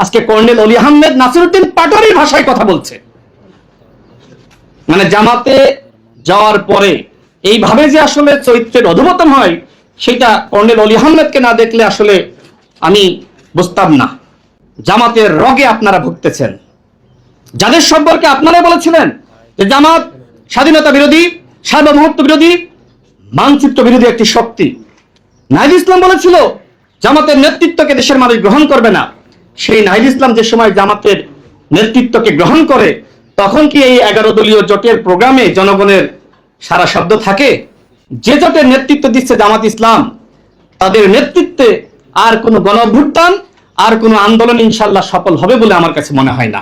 আজকে কর্নেল অলি আহমেদ নাসিরউদ্দিন পাটোয়ারির ভাষায় কথা বলছে। মানে জামাতে যাওয়ার পরে এইভাবে যে আসলে চরিত্রের অধঃপতন হয় সেটা কর্নেল অলি আহমেদকে না দেখলে আসলে আমি বুঝতাম না। জামাতের রগে আপনারা ভুগতেছেন, যাদের সম্পর্কে আপনারা বলেছিলেন যে জামাত স্বাধীনতা বিরোধী, সার্বভৌমত্ব বিরোধী, মানচিত্র বিরোধী একটি শক্তি। নাহিদ ইসলাম বলেছিল জামাতের নেতৃত্বকে দেশের মানুষ গ্রহণ করবে না। সেই নাহিদ ইসলাম যে সময় জামাতের নেতৃত্বকে গ্রহণ করে, তখন কি এই 11 দলীয় জোটের প্রোগ্রামে জনগণের সারা শব্দ থাকে? যে জোটের নেতৃত্ব দিচ্ছে জামাত ইসলাম, তাদের নেতৃত্বে আর কোনো গণঅভ্যুত্থান, আর কোনো আন্দোলন ইনশাল্লাহ সফল হবে বলে আমার কাছে মনে হয় না।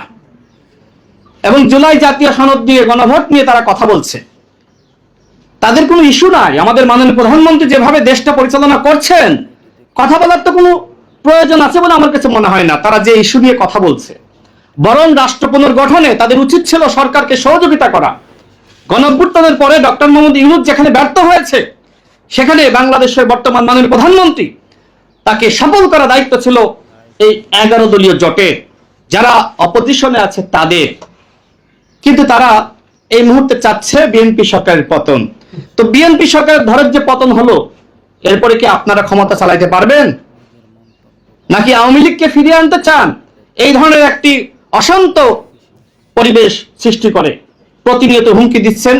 এবং জুলাই জাতীয় সনদ নিয়ে, গণভোট নিয়ে তারা কথা বলছে, তাদের কোনো ইস্যু নাই। আমাদের মাননীয় প্রধানমন্ত্রী যেভাবে দেশটা পরিচালনা করছেন, কথা বলার তো কোনো প্রয়োজন আছে বলে আমার কাছে মনে হয় না। তারা যে ইস্যু নিয়ে কথা বলছে, বরং রাষ্ট্র পুনর্গঠনে তাদের উচিত ছিল সরকারকে সহযোগিতা করা। গণঅভ্যুত্থানের পরে ডক্টর মোহাম্মদ ইউনূস যেখানে ব্যর্থ হয়েছে, সেখানে বাংলাদেশের বর্তমান মাননীয় প্রধানমন্ত্রী, তাকে সফল করা দায়িত্ব ছিল এই 11 দলীয় জোটের, যারা অপোজিশনে আছে তাদের। কিন্তু তারা এই মুহূর্তে চাচ্ছে বিএনপি সরকারের পতন। তো বিএনপি সরকারের ধরের যে পতন হলো, এরপরে কি আপনারা ক্ষমতা চালাইতে পারবেন? নাকি আওয়ামী লীগকে ফিরিয়ে আনতে চান? এই ধরনের একটি অশান্ত পরিবেশ সৃষ্টি করে প্রতিনিয়ত হুমকি দিচ্ছেন।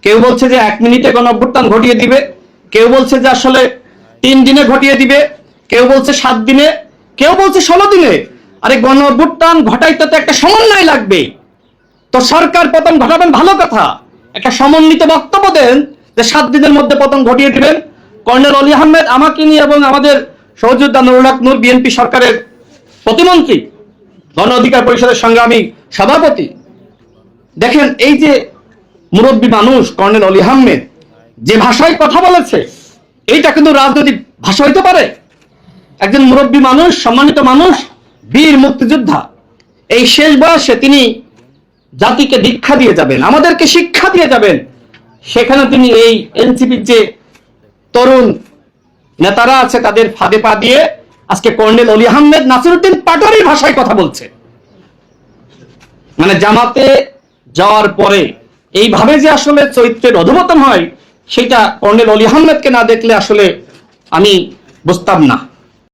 কেউ বলছে যে 1 মিনিটে গণঅভ্যুত্থান ঘটিয়ে দিবে, কেউ বলছে যে আসলে 3 দিনে ঘটিয়ে দিবে, কেউ বলছে 7 দিনে, কেউ বলছে 16 দিনে। আরে গণঅভ্যুত্থান ঘটাইতে তো একটা সমন্বয় লাগবে। তো সরকার পতন ঘটাবেন ভালো কথা, একটা সমন্বিত বক্তব্য দেন যে 7 দিনের মধ্যে পতন ঘটিয়ে দিবেন। কর্নেল অলি আহমেদ আমাকে নিয়ে এবং আমাদের সহযোদ্ধা নুরুল হক নূর, বিএনপি সরকারের প্রতিমন্ত্রী, গণ অধিকার পরিষদের সংগ্রামী সভাপতি, দেখেন এই যে মুরব্বী মানুষ কর্নেল অলি আহমেদ যে ভাষায় কথা বলেছে, এইটা কিন্তু রাজনৈতিক ভাষা হইতে পারে? একজন মুরব্বী মানুষ, সম্মানিত মানুষ, বীর মুক্তিযোদ্ধা, এই শেষ বয়সে তিনি জাতিকে দীক্ষা দিয়ে যাবেন, আমাদেরকে শিক্ষা দিয়ে যাবেন। সেখানে তিনি এই এনসিপির যে তরুণ নেতারা আছে তাদের ফাঁদে পা দিয়ে আজকে কর্নেল অলি আহমেদ নাসিরউদ্দিন পাটোয়ারির ভাষায় কথা বলছে। মানে জামাতে যাওয়ার পরে এইভাবে যে আসলে চরিত্রের অধঃপতন হয় সেটা কর্নেল অলি আহমেদকে না দেখলে আসলে আমি বুঝতাম না।